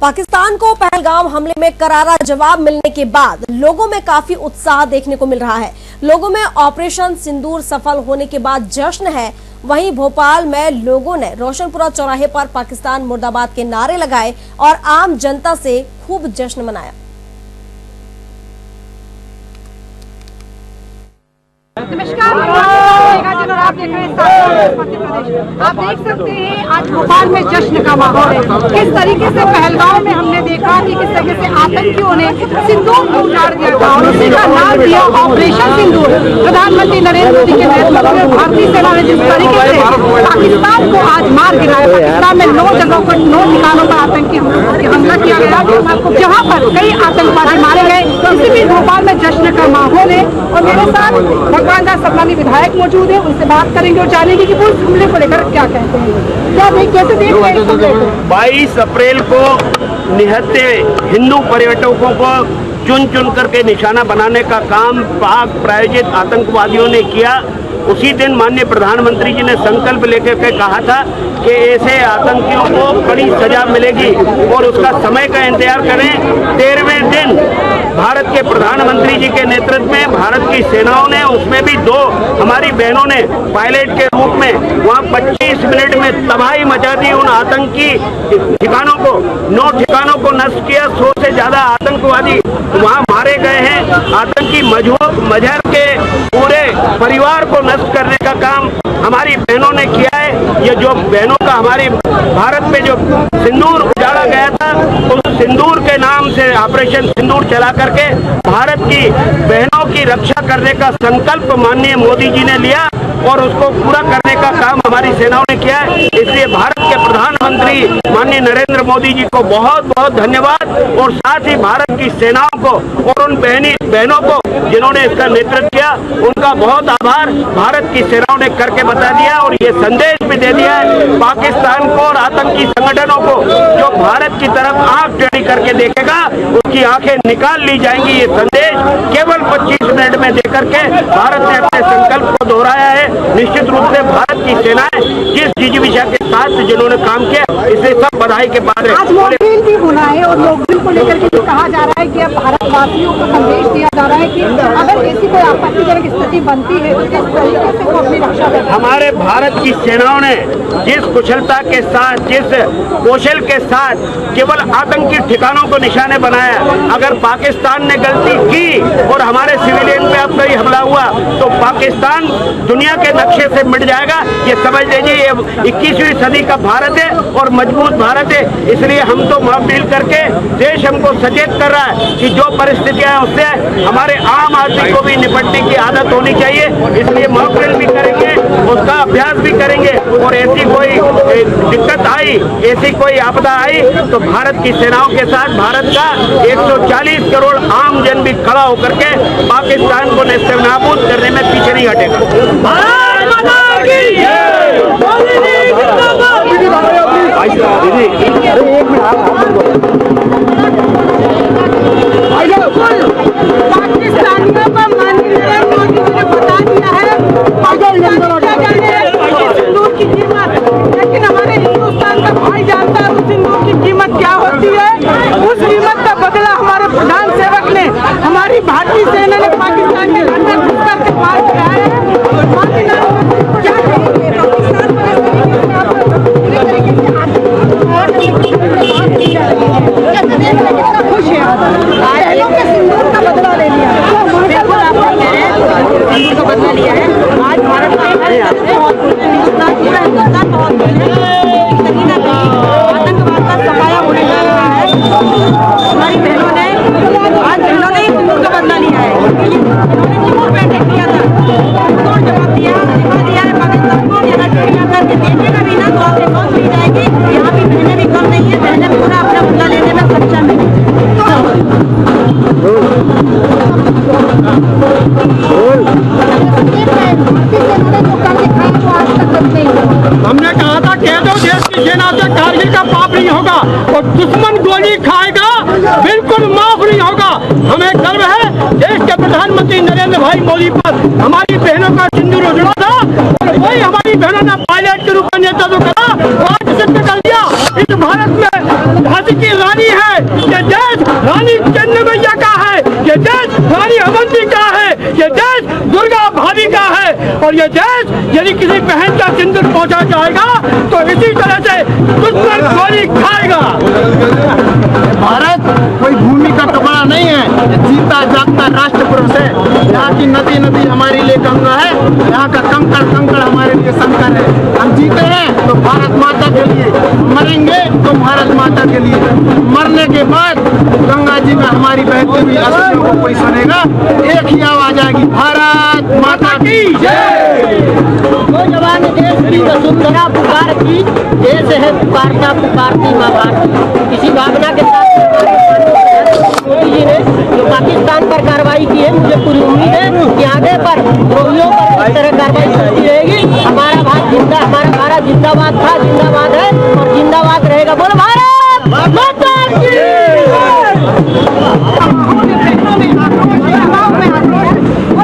पाकिस्तान को पहलगाम हमले में करारा जवाब मिलने के बाद लोगों में काफी उत्साह देखने को मिल रहा है। लोगों में ऑपरेशन सिंदूर सफल होने के बाद जश्न है। वहीं भोपाल में लोगों ने रोशनपुरा चौराहे पर पाकिस्तान मुर्दाबाद के नारे लगाए और आम जनता से खूब जश्न मनाया। नमस्कार, आप देख रहे हैं मध्य प्रदेश। आप देख सकते हैं आज भोपाल में जश्न का माहौल है। किस तरीके से पहलगाम में हमने देखा कि किस तरीके से आतंकियों ने सिंदूर को उजाड़ दिया था और उसी का नाम दिया ऑपरेशन सिंदूर। प्रधानमंत्री नरेंद्र मोदी के नेतृत्व में भारतीय सेना ने जिस तरीके से पाकिस्तान को आज मार गिराया, पाकिस्तान में 9 जगहों पर 9 ठिकानों पर आतंकी हमला किया गया, जहाँ पर कई आतंकवादी मारे गए। इसी बीच भोपाल में जश्न का माहौल है और मेरे साथ भगवान दास सबलानी विधायक मौजूद है। उनसे बात करेंगे और जानेंगे कि वो इस हमले को लेकर क्या कहते हैं। क्या कैसे देख रहे हैं? 22 अप्रैल को निहत्थे हिंदू पर्यटकों को चुन चुन करके निशाना बनाने का काम पाक प्रायोजित आतंकवादियों ने किया। उसी दिन माननीय प्रधानमंत्री जी ने संकल्प लेकर के कहा था कि ऐसे आतंकियों को बड़ी सजा मिलेगी और उसका समय का इंतजार करें। 13वें दिन भारत के प्रधानमंत्री जी के नेतृत्व में भारत की सेनाओं ने, उसमें भी 2 हमारी बहनों ने पायलट के रूप में वहां 25 मिनट में तबाही मचा दी। उन आतंकी ठिकानों को 9 ठिकानों को नष्ट किया। 100 से ज्यादा आतंकवादी वहां मारे गए हैं। आतंकी मजहर के पूरे परिवार को नष्ट करने का काम हमारी बहनों ने किया है। ये जो बहनों का हमारी भारत में जो सिंदूर उजाड़ा गया था, उस सिंदूर के नाम से ऑपरेशन सिंदूर चला करके भारत की बहनों की रक्षा करने का संकल्प माननीय मोदी जी ने लिया और उसको पूरा करने का काम हमारी सेनाओं ने किया है। इसलिए भारत के प्रधानमंत्री माननीय नरेंद्र मोदी जी को बहुत बहुत धन्यवाद और साथ ही भारत की सेनाओं को और उन बहनों को जिन्होंने इसका नेतृत्व किया, उनका बहुत आभार भारत की सेनाओं ने करके बता दिया और ये संदेश भी दे दिया है पाकिस्तान को और आतंकी संगठनों को, जो भारत की तरफ आंख टेढ़ी करके देखेगा उसकी आंखें निकाल ली जाएंगी। ये संदेश केवल 25 मिनट में देकर के भारत ने अपने संकल्प को दोहराया है। निश्चित रूप से भारत की सेनाएं जिस जिजीविषा के साथ जिन्होंने काम किया, इसे सब बधाई के बाद आज मोबिल भी होना है और मोबिल को लेकर के जो कहा जा रहा है कि अब भारतवासियों को संदेश दिया जा रहा है कि अगर ऐसी कोई आपत्तिजनक स्थिति बनती है तो किस तरीके से वो अपनी रक्षा करें। हमारे भारत की सेनाओं ने जिस कुशलता के साथ, जिस कौशल के साथ केवल आतंकी ठिकानों को निशाने बनाया, अगर पाकिस्तान ने गलती की और हमारे सिविलियन पे अब कोई हमला हुआ तो पाकिस्तान दुनिया के नक्शे से मिट जाएगा। ये समझ लीजिए, ये 21वीं सदी का भारत है और मजबूत भारत है। इसलिए हम तो मिल करके देश हमको सचेत कर रहा है कि जो परिस्थितियां हैं उससे हमारे आम आदमी को भी निपटने की आदत होनी चाहिए। इसलिए मॉक ड्रिल भी करेंगे, उसका अभ्यास भी करेंगे और ऐसी कोई दिक्कत आई, ऐसी कोई आपदा आई तो भारत की सेनाओं के साथ भारत का 140 करोड़ आम जन भी खड़ा होकर के पाकिस्तान को नेस्तनाबूद करने में पीछे नहीं हटेगा। पाकिस्तानियों को माननीय मोदी जी ने बता दिया है सिंदूर की कीमत, लेकिन हमारे हिंदुस्तान का भाई जानता है उस सिंदूर की कीमत क्या होती है। उस कीमत का बदला हमारे प्रधान सेवक ने, हमारी भारतीय सेना ने पाकिस्तान के घर में घुस करके मार किया है। क्या कहेंगे पाकिस्तान कितना खुश है, बहनों के सिंदूर का बदला ले लिया। बिल्कुल आप कह रहे हैं सिंदूर का बदला लिया है। आज भारत में हिंदुस्तान बहुत कहीं ना कहीं आतंकवाद का सफाया होने जा रहा है। हमारी बहनों ने ही सिंदूर का बदला लिया है। इन्होंने सिंदूर पे अटैक किया था, तोड़ जवाब दिया है पाकिस्तान को। अगर चिड़िया करके देखेगा भी ना तो आपने कौन सी जाएगी। यहाँ भी बहनें भी कम नहीं है, बहनें पूरा अपना बदला लेने में सक्षम है। हमने कहा था कह दो देश की सेना से कारगिल का पाप नहीं होगा और दुश्मन गोली खाएगा बिल्कुल माफ नहीं होगा। हमें गर्व है देश के प्रधानमंत्री नरेंद्र भाई मोदी पर। हमारी बहनों का सिंदूर उजड़ा था और वही हमारी बहनों ने पायलट के रूप में नेतृत्व करा, आज सिद्ध कर दिया इस भारत में की रानी है, ये देश रानी चन्नमैया का है, ये देश रानी अवंती का है, ये देश दुर्गा भाभी का है। और ये देश यदि किसी बहन का सिंदूर पहुंचा जाएगा तो इसी तरह से दुश्मन गोली खाएगा। भारत कोई भूमि का टुकड़ा नहीं है, ये जीता जागता राष्ट्र पुरुष है। यहाँ की नदी नदी हमारे लिए गंगा है, यहाँ का कंकड़ कंकड़ हमारे लिए शंकर है। हम जीते हैं तो भारत माता के लिए, मरेंगे तो भारत माता के लिए। मरने के बाद गंगा जी में हमारी बहती हुई अस्थियों को कोई सुनेगा, एक ही आवाज आएगी, भारत माता की जय। नौजवान देश की वसुंधरा पुकार की, देश है पुकारता पुकारती माँ भारती। इसी भावना के साथ मोदी जी ने जो पाकिस्तान पर कार्रवाई की है, मुझे पूरी उम्मीद है कि आगे पर द्रोहियों पर इस तरह कार्रवाई होती रहेगी। हमारा भारत जिंदाबाद था, जिंदाबाद है और जिंदाबाद रहेगा। बोलो भारत माता की।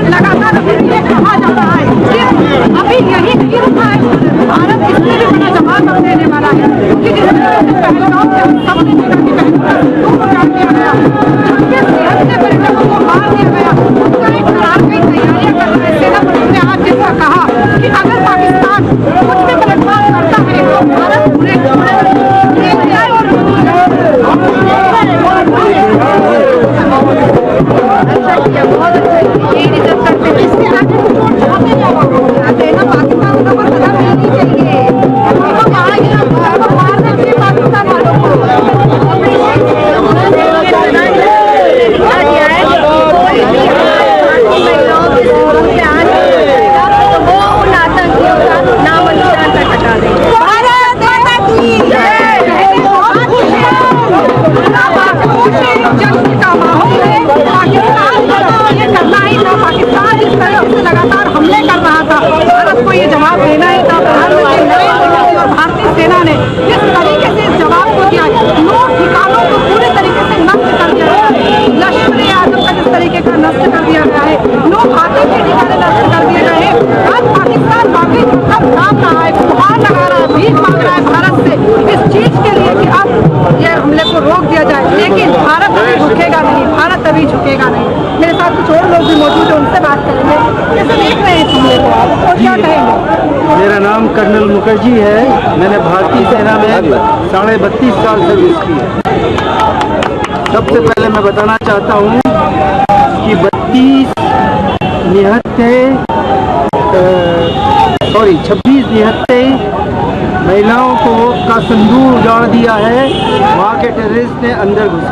लगातार ये कहा जा रहा है कि अभी यही नहीं रुका है, भारत इससे भी बड़ा जवाब अब देने वाला है। क्योंकि जिस तरह से पहलगाम से हम सब ने देखा कि पहलगाम दिया गया, 26 निहत्थे पर्यटकों को मार दिया गया, उसका एक करार की तैयारियां कर रहे हैं। सेना प्रमुख ने आज जैसा कहा कि अगर पाकिस्तान कुछ भी पलटवार करता है तो भारत पूरे बहुत अच्छे ये रिजर्व करते हैं। इसके आगे देना पाकिस्तान का पर सजा मिलनी चाहिए। हमको मारने के लिए पाकिस्तान वालों को वो उन आतंकियों का नाम निशान पर हटा देंगे। भारत माता की जय। जश्न का माहौल है। पाकिस्तान को ये करना ही था। पाकिस्तान जिस तरह से लगातार हमले कर रहा था, भारत को ये जवाब देना ही था। प्रधानमंत्री नरेंद्र मोदी और भारतीय सेना ने जिस तरीके से इस जवाब को दिया, 9 ठिकानों को पूरे तरीके से नष्ट कर दिया गया है। लश्कर-ए-आजम का जिस तरीके का नष्ट कर दिया गया है, 9 आतंकी ठिकाने नष्ट कर दिए गए हैं। आज पाकिस्तान वाकई सब काम रहा है, गुहार लगा रहा है, भीख मांग रहा है भारत से इस चीज के लिए कि अब ये हमले को रोक दिया जाए। लेकिन भारत अभी झुकेगा नहीं, भारत अभी झुकेगा नहीं। मेरे साथ कुछ और लोग भी मौजूद हैं, उनसे बात करेंगे। कैसे देख रहे हैं इस हमले को आप और क्या कहेंगे? मेरा नाम कर्नल मुखर्जी है। मैंने भारतीय सेना में 32.5 साल सर्विस की है। सबसे पहले मैं बताना चाहता हूँ कि 26 निहत्थे महिलाओं को का संदूर उजाड़ दिया है वहाँ के टेररिस्ट ने अंदर घुस।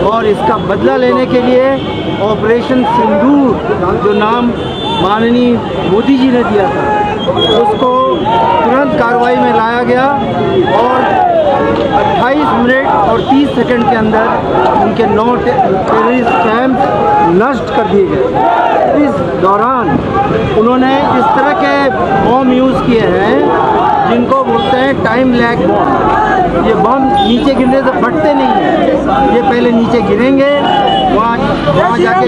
और इसका बदला लेने के लिए ऑपरेशन सिंदूर जो नाम माननीय मोदी जी ने दिया था, उसको तुरंत कार्रवाई में लाया गया और 28 मिनट और 30 सेकंड के अंदर उनके 9 टेररिस्ट कैंप नष्ट कर दिए गए। इस दौरान उन्होंने इस तरह के बम यूज़ किए हैं जिनको बोलते हैं टाइम लैग बम। ये बम नीचे गिरने से फटते नहीं हैं, ये पहले नीचे गिरेंगे, वहाँ जाके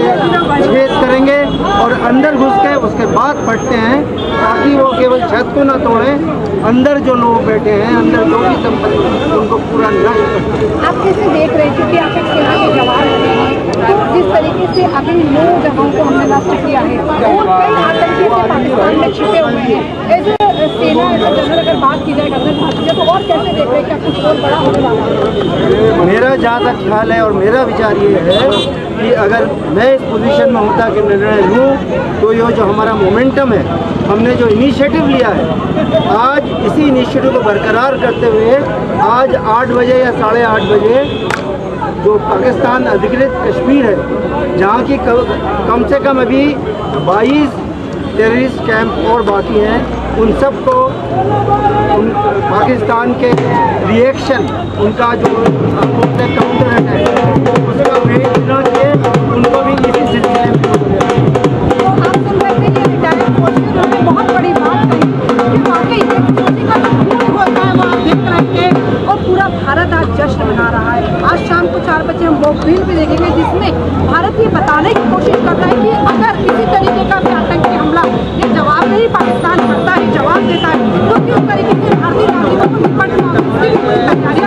छेद करेंगे और अंदर घुस के उसके बाद फटते हैं, ताकि वो केवल छत को ना तोड़ें, अंदर जो लोग बैठे हैं, अंदर जो भी संपत्ति उनको पूरा नष्ट करते हैं। आप कैसे देख रहे हैं, क्योंकि आप एक सेना के जवान हैं, तो जिस तरीके से अभी 9 जगहों को हमने नष्ट किया है और कई आतंकी से पाकिस्तान में छिपे हुए हैं, एज सेना एज जनरल अगर बात की जाए तो और कैसे देख रहे हैं, क्या कुछ और बड़ा होने वाला है? मेरा जहाँ तक ख्याल है और मेरा विचार ये है कि अगर मैं इस पोजीशन में होता कि निर्णय लूँ तो ये जो हमारा मोमेंटम है, हमने जो इनिशिएटिव लिया है, आज इसी इनिशिएटिव को बरकरार करते हुए आज 8 बजे या 8:30 बजे जो पाकिस्तान अधिकृत कश्मीर है, जहाँ की कम से कम अभी 22 टेररिस्ट कैंप और बाकी हैं, उन सबको उन पाकिस्तान के रिएक्शन, उनका जो काउंटर अटैक उसका वेट देना चाहिए, उनको भी इसी सिलसिले में। आप सुन रहे थे ये रिटायर्ड फौजी, उन्होंने बहुत बड़ी बात कही कि वाकई फौजी का जो खून होता है वो आप देख रहे हैं और पूरा भारत आज जश्न मना रहा है। आज शाम को 4 बजे हम वो फिल्म भी देखेंगे जिसमें भारत ये बताने की कोशिश कर रहा है कि अगर किसी तरीके का भी आतंकी हमला ये जवाब नहीं पाकिस्तान करता है, जवाब देता है, तो किस तरीके से भारतीय नागरिकों को निपटना उसकी भी पूरी तैयारी